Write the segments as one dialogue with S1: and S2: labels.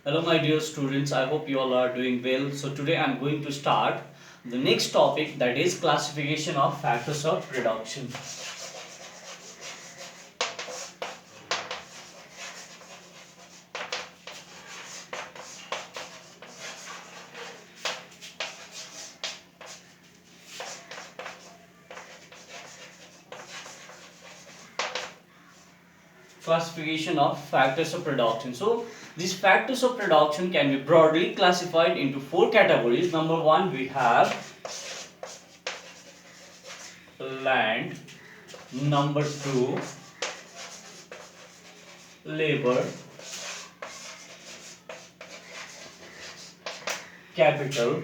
S1: Hello, my dear students. I hope you all are doing well. So, today I am going to start the next topic, that is classification of factors of production. Classification of factors of production. So, these factors of production can be broadly classified into four categories. Number one, we have land. Number two, labor. Capital.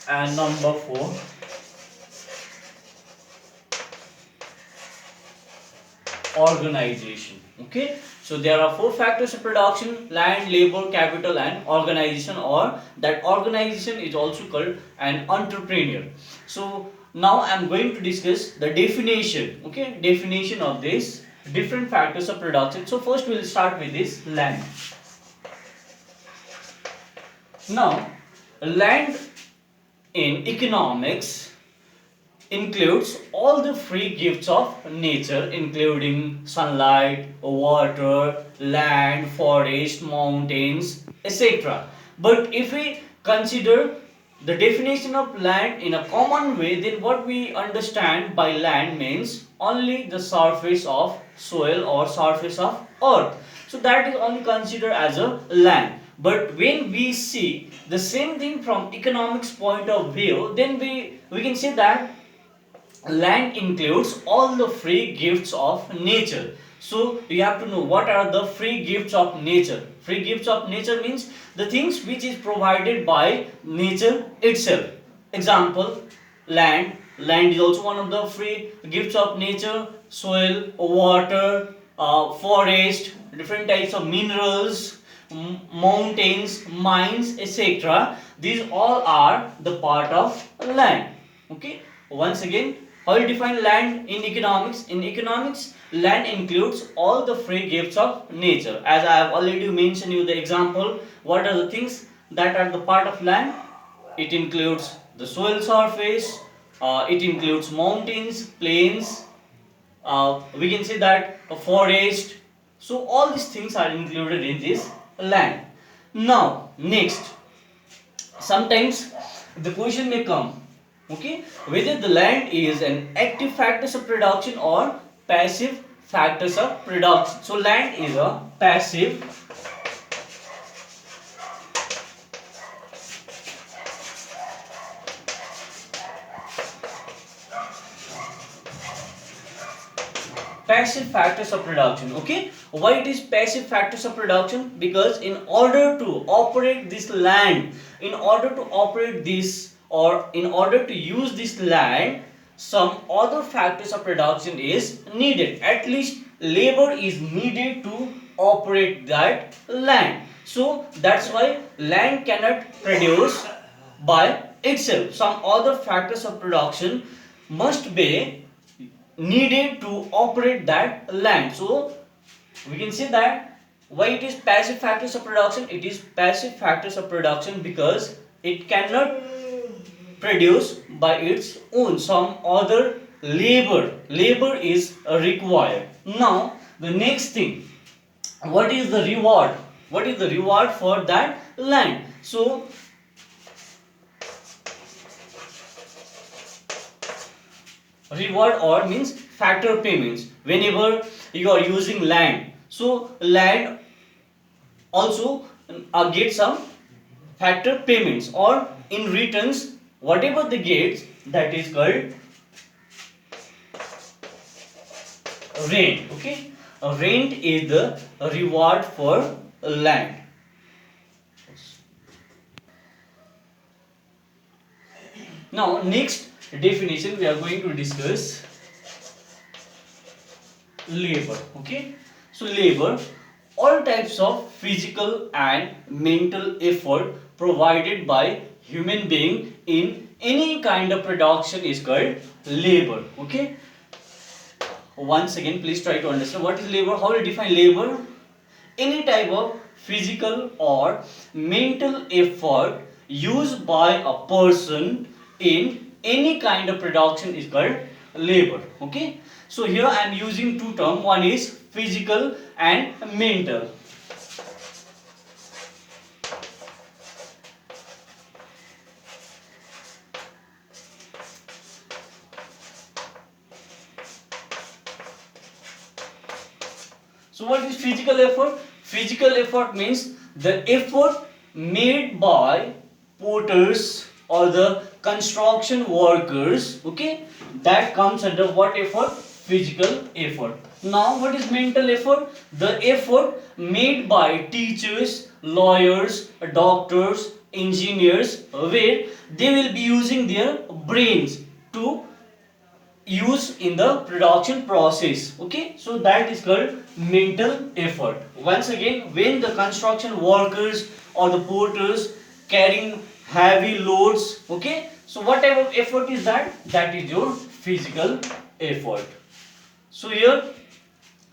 S1: And number four, organization. Okay, so there are four factors of production: land, labor, capital, and organization, or that organization is also called an entrepreneur. So now I'm going to discuss the definition. Okay, definition of this different factors of production. So first we'll start with this land. Now, land in economics includes all the free gifts of nature, including sunlight, water, land, forest, mountains, etc. But if we consider the definition of land in a common way, then what we understand by land means only the surface of soil or surface of earth. So that is only considered as a land. But when we see the same thing from economics point of view, then we can say that land includes all the free gifts of nature. So you have to know what are the free gifts of nature. Free gifts of nature means the things which is provided by nature itself. Example, land. Land is also one of the free gifts of nature. Soil, water, forest, different types of minerals, mountains, mines, etc. These all are the part of land. Okay, once again, how you define land in economics? In economics, land includes all the free gifts of nature. As I have already mentioned you the example, what are the things that are the part of land? It includes the soil surface, it includes mountains, plains, we can say that a forest. So all these things are included in this land. Now, next, sometimes the question may come, okay, whether the land is an active factors of production or passive factors of production. So land is a passive factors of production. Okay, why it is passive factors of production? Because in order to operate this land, in order to operate this, or in order to use this land, some other factors of production is needed. At least labor is needed to operate that land. So that's why land cannot produce by itself. Some other factors of production must be needed to operate that land. So we can say that why it is passive factors of production. It is passive factors of production because it cannot produce by its own. Some other labor is required. Now the next thing, what is the reward? What is the reward for that land? So reward or means factor payments whenever you are using land. So land also get some factor payments, or in returns whatever they get, that is called rent. Okay, rent is the reward for land. Now next definition we are going to discuss labor. Okay, so labor, all types of physical and mental effort provided by human being in any kind of production is called labor. Okay, once again please try to understand what is labor. How to define labor? Any type of physical or mental effort used by a person in any kind of production is called labor. Okay, so here I am using two terms, one is physical and mental. So what is physical effort? Physical effort means the effort made by porters or the construction workers, okay, that comes under what effort? Physical effort. Now what is mental effort? The effort made by teachers, lawyers, doctors, engineers, where they will be using their brains to use in the production process. Okay, so that is called mental effort. Once again, when the construction workers or the porters carrying heavy loads, okay, so what type of effort is that? That is your physical effort. So here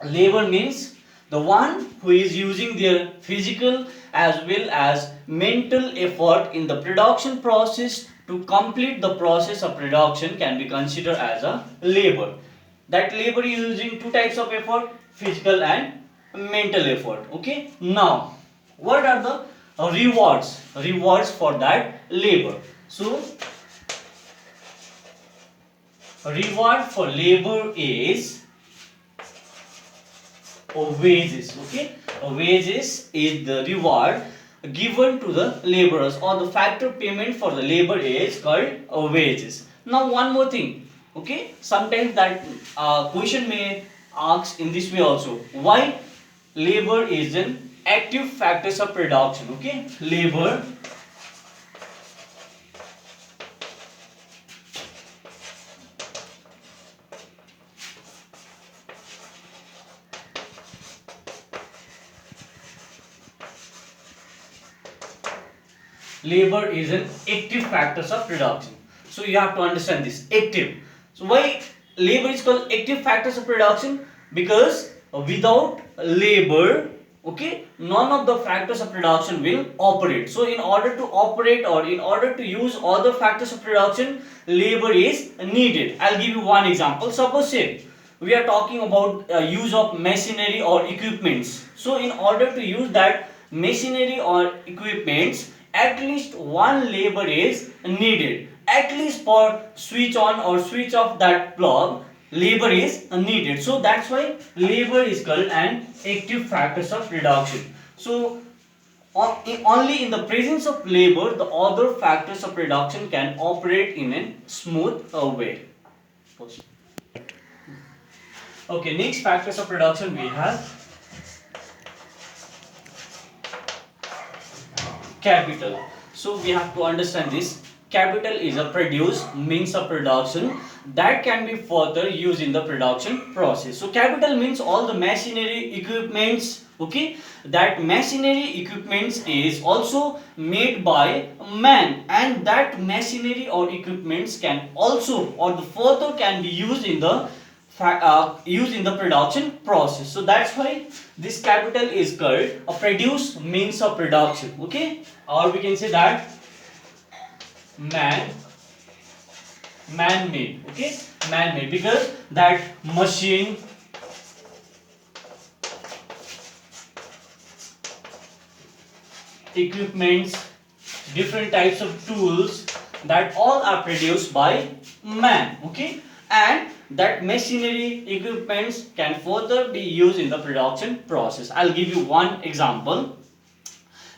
S1: labor means the one who is using their physical as well as mental effort in the production process to complete the process of production can be considered as a labor. That labor is using two types of effort, physical and mental effort. Okay, now what are the rewards for that labor? So reward for labor is wages. Okay, wages is the reward given to the laborers, or the factor payment for the labor is called wages. Now one more thing, okay, sometimes that question may ask in this way also, why labor is an active factors of production. Okay, labor is an active factors of production. So you have to understand this active. So why labor is called active factors of production? Because without labor, okay, none of the factors of production will operate. So in order to operate or in order to use all the factors of production, labor is needed. I'll give you one example. Suppose say we are talking about use of machinery or equipments. So in order to use that machinery or equipments, at least one labor is needed. At least for switch on or switch off that plug, labor is needed. So that's why labor is called an active factors of production. So only in the presence of labor, the other factors of production can operate in a smooth way. Okay, next factors of production we have capital. So we have to understand this. Capital is a produced means of production that can be further used in the production process. So capital means all the machinery equipments, okay, that machinery equipments is also made by man, and that machinery or equipments can also or the further can be used in the production process. So that's why this capital is called a produced means of production. Okay, or we can say that man-made. Okay, man-made, because that machine, equipments, different types of tools, that all are produced by man. Okay, and that machinery equipments can further be used in the production process. I'll give you one example.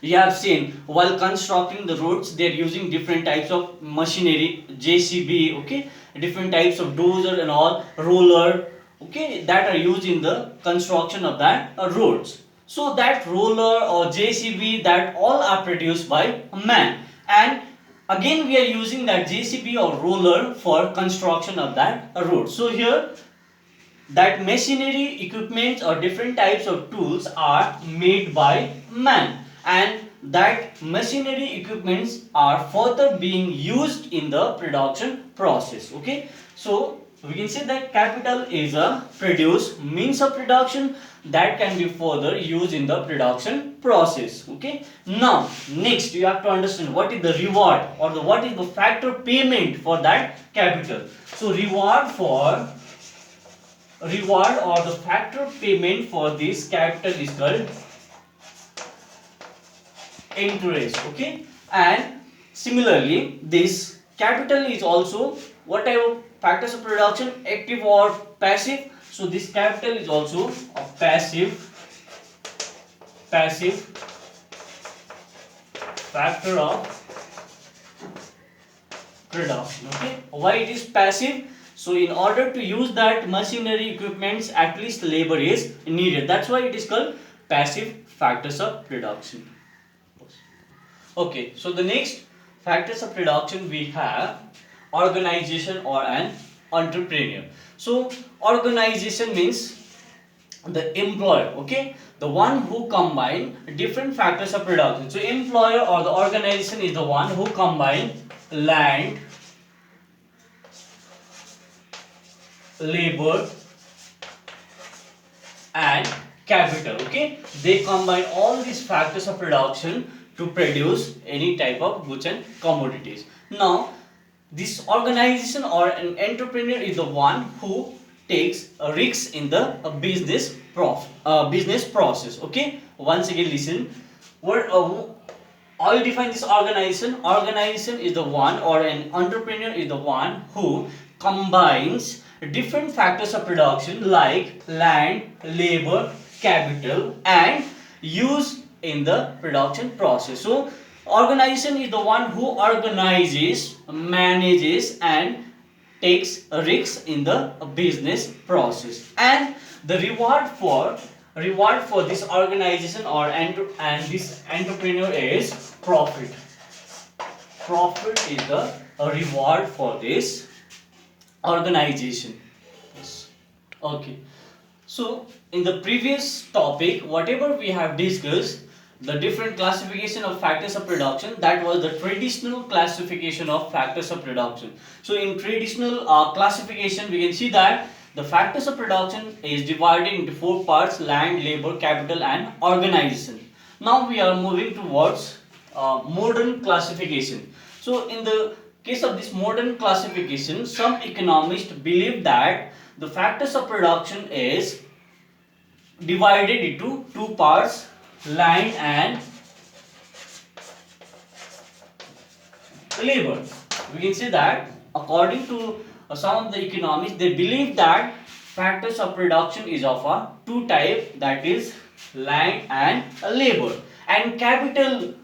S1: You have seen while constructing the roads, they are using different types of machinery, JCB, okay, different types of dozer and all, roller, okay, that are used in the construction of that roads. So that roller or JCB, that all are produced by man, and again we are using that JCB or roller for construction of that road. So here that machinery equipments or different types of tools are made by man, and that machinery equipments are further being used in the production process. Okay, so we can say that capital is a produced means of production that can be further used in the production process. Okay. Now, next you have to understand what is the reward or what is the factor payment for that capital. So, reward or the factor payment for this capital is called interest. Okay. And similarly, this capital is also whatever factors of production, active or passive. So this capital is also a passive factor of production. Okay. Why it is passive? So in order to use that machinery equipments, at least labor is needed. That's why it is called passive factors of production. Okay, so the next factors of production we have organization or an entrepreneur. So organization means the employer, okay, the one who combine different factors of production. So employer or the organization is the one who combine land, labor and capital. Okay, they combine all these factors of production to produce any type of goods and commodities. Now this organization or an entrepreneur is the one who takes a risk in the business process. Okay, once again listen, what I'll define this organization. Organization is the one, or an entrepreneur is the one who combines different factors of production like land, labor, capital and use in the production process. So organization is the one who organizes, manages and takes risks in the business process. And the reward for this organization or and this entrepreneur is profit. Profit is the reward for this organization. Okay. So in the previous topic, whatever we have discussed, the different classification of factors of production, that was the traditional classification of factors of production. So in traditional classification, we can see that the factors of production is divided into 4 parts: land, labor, capital and organization. Now we are moving towards modern classification. So in the case of this modern classification, some economists believe that the factors of production is divided into 2 parts: land and labor. We can say that according to some of the economists, they believe that factors of production is of a 2 type, that is land and labor, and capital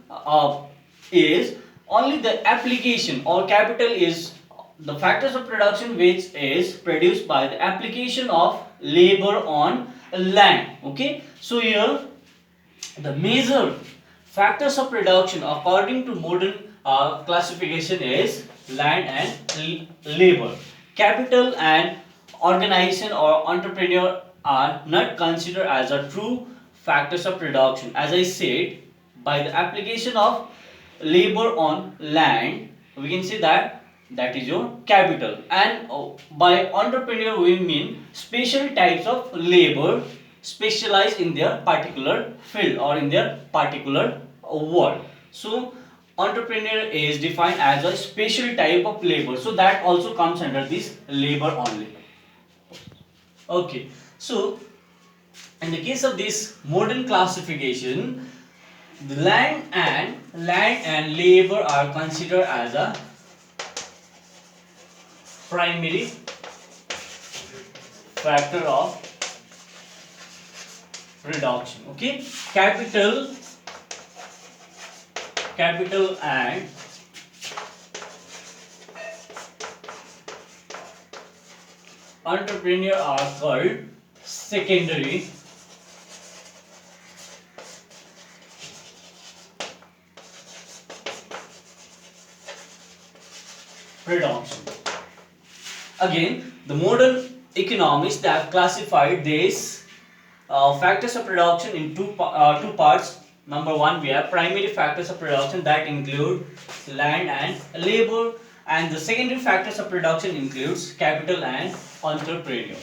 S1: is only the application, or capital is the factors of production which is produced by the application of labor on land. Okay, so here the major factors of production according to modern classification is land and labor. Capital and organization or entrepreneur are not considered as a true factors of production. As I said, by the application of labor on land, we can say that that is your capital, and by entrepreneur we mean special types of labor specialized in their particular field or in their particular world. So entrepreneur is defined as a special type of labor, so that also comes under this labor only. Okay, so in the case of this modern classification, the land and labor are considered as a primary factor of production. Okay, capital and entrepreneur are called secondary production. Again, the modern economists have classified these factors of production in two parts. Number one, we have primary factors of production that include land and labor, and the secondary factors of production includes capital and entrepreneur.